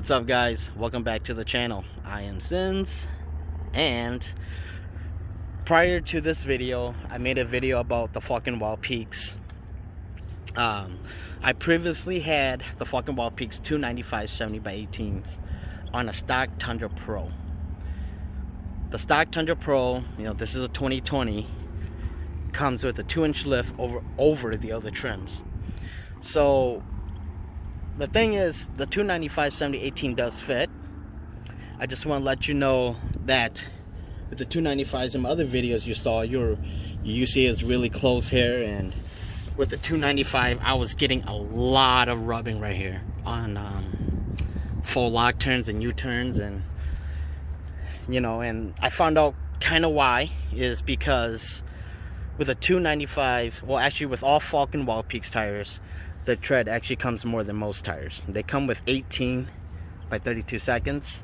What's up, guys? Welcome back to the channel. I am Sins, and prior to this video I made a video about the Falken Wildpeaks. I previously had the Falken Wildpeaks 295 70x18s on a stock Tundra Pro. The stock Tundra Pro, this is a 2020, comes with a 2-inch lift over the other trims. So the thing is, the 295 70x18 does fit. I just want to let you know that with the 295s and other videos you saw, your UCA is really close here, and with the 295 I was getting a lot of rubbing right here on full lock turns and U-turns, and and I found out kind of why is because with a 295, well, actually with all Falken Wildpeaks tires, the tread actually comes more than most tires. They come with 18 by 32 seconds.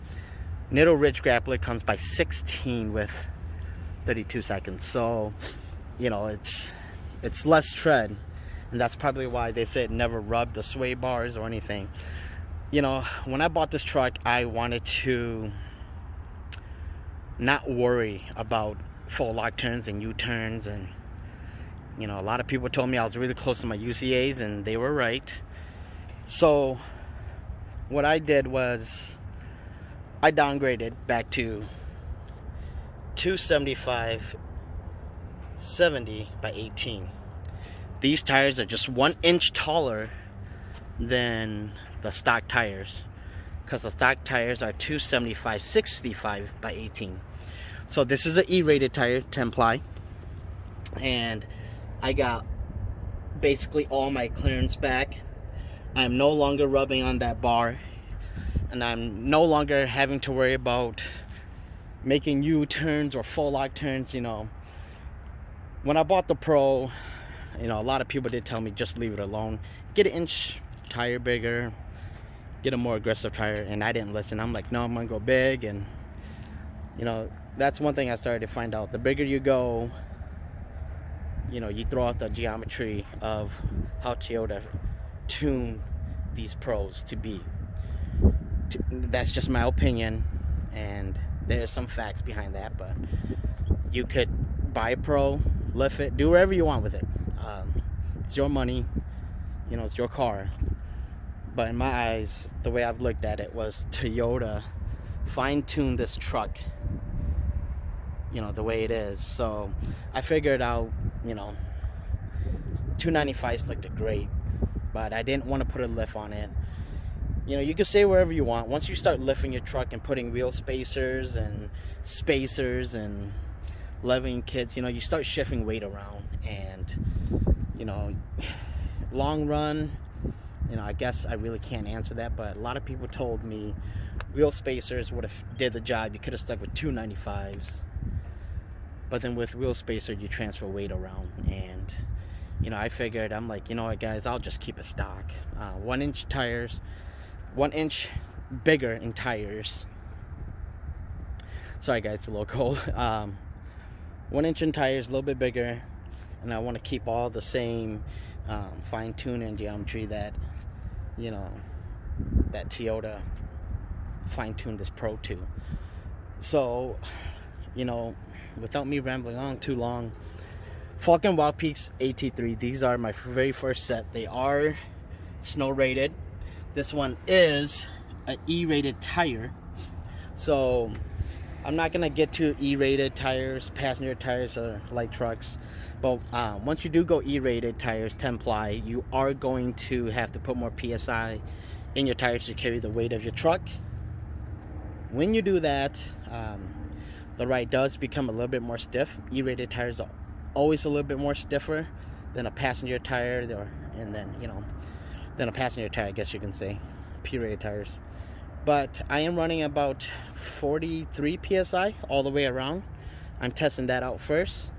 Nitto Ridge Grappler comes by 16 with 32 seconds. So, it's less tread, and that's probably why they said never rub the sway bars or anything. When I bought this truck, I wanted to not worry about full lock turns and U-turns, and a lot of people told me I was really close to my UCAs, and they were right. So what I did was I downgraded back to 275 70x18. These tires are just 1 inch taller than the stock tires, because the stock tires are 275 65x18. So this is an E-rated tire, 10 ply, and I got basically all my clearance back. I'm no longer rubbing on that bar, and I'm no longer having to worry about making U-turns or full lock turns. When I bought the Pro, a lot of people did tell me just leave it alone, get an inch tire bigger, get a more aggressive tire, and I didn't listen. I'm like, no, I'm gonna go big. And that's one thing I started to find out: the bigger you go, you throw out the geometry of how Toyota tuned these Pros to be. That's just my opinion, and there's some facts behind that. But you could buy a Pro, lift it, do whatever you want with it. It's your money, it's your car. But in my eyes, the way I've looked at it was Toyota fine-tuned this truck, the way it is. So I figured out, 295s looked great, but I didn't want to put a lift on it. You can say wherever you want. Once you start lifting your truck and putting wheel spacers and leveling kits, you start shifting weight around, and long run, I guess I really can't answer that, but a lot of people told me wheel spacers would have did the job. You could have stuck with 295s, but then with wheel spacer you transfer weight around, and I figured, I'm like, what, guys, I'll just keep it stock. 1 inch tires, 1 inch bigger in tires. Sorry guys, it's a little cold. 1 inch in tires, a little bit bigger, and I want to keep all the same fine tune and geometry that that Toyota fine-tuned this Pro to. So without me rambling on too long, Falken Wildpeaks AT3, these are my very first set. They are snow rated. This one is an E-rated tire, so I'm not gonna get to E-rated tires, passenger tires, or light trucks. But once you do go E-rated tires, 10 ply, you are going to have to put more PSI in your tires to carry the weight of your truck. When you do that, the ride does become a little bit more stiff. E-rated tires are always a little bit more stiffer than a passenger tire, than a passenger tire, I guess you can say, P-rated tires. But I am running about 43 PSI all the way around. I'm testing that out first.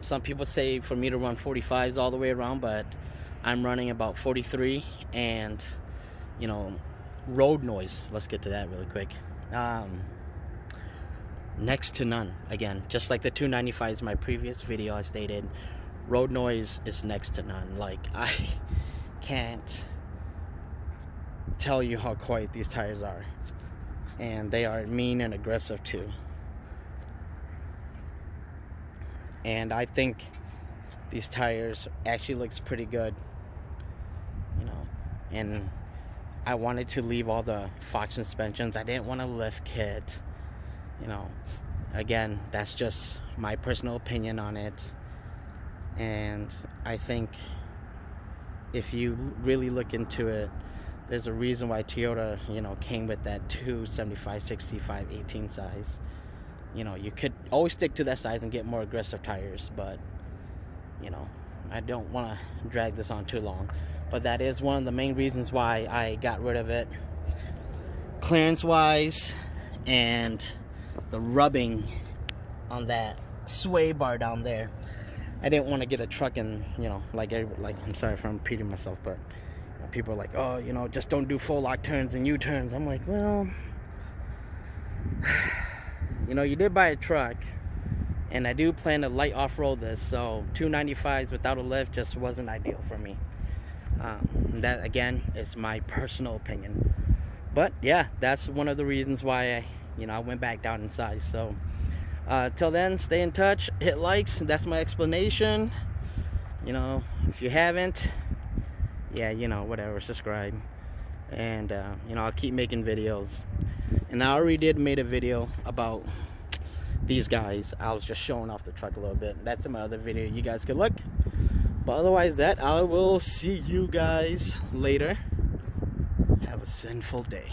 Some people say for me to run 45s all the way around, but I'm running about 43. And road noise, let's get to that really quick. Next to none. Again, just like the 295s in my previous video, I stated road noise is next to none. Like, I can't tell you how quiet these tires are. And they are mean and aggressive too. And I think these tires actually looks pretty good, you know. And I wanted to leave all the Fox suspensions. I didn't want a lift kit, you know. Again, that's just my personal opinion on it. And I think if you really look into it, there's a reason why Toyota, you know, came with that 275, 65, 18 size. You know, you could always stick to that size and get more aggressive tires, but, you know, I don't want to drag this on too long. But that is one of the main reasons why I got rid of it. Clearance-wise, and the rubbing on that sway bar down there. I didn't want to get a truck and, you know, like I'm sorry if I'm repeating myself, but you know, people are like, oh, you know, just don't do full lock turns and U-turns. I'm like, well, you know, you did buy a truck, and I do plan to light off-road this, so 295s without a lift just wasn't ideal for me. That, again, is my personal opinion. But, yeah, that's one of the reasons why I went back down in size. So, till then, stay in touch, hit likes, that's my explanation. You know, if you haven't, yeah, you know, whatever, subscribe. And, you know, I'll keep making videos. And I already made a video about these guys. I was just showing off the truck a little bit. That's in my other video. You guys can look. But otherwise that, I will see you guys later. Have a sinful day.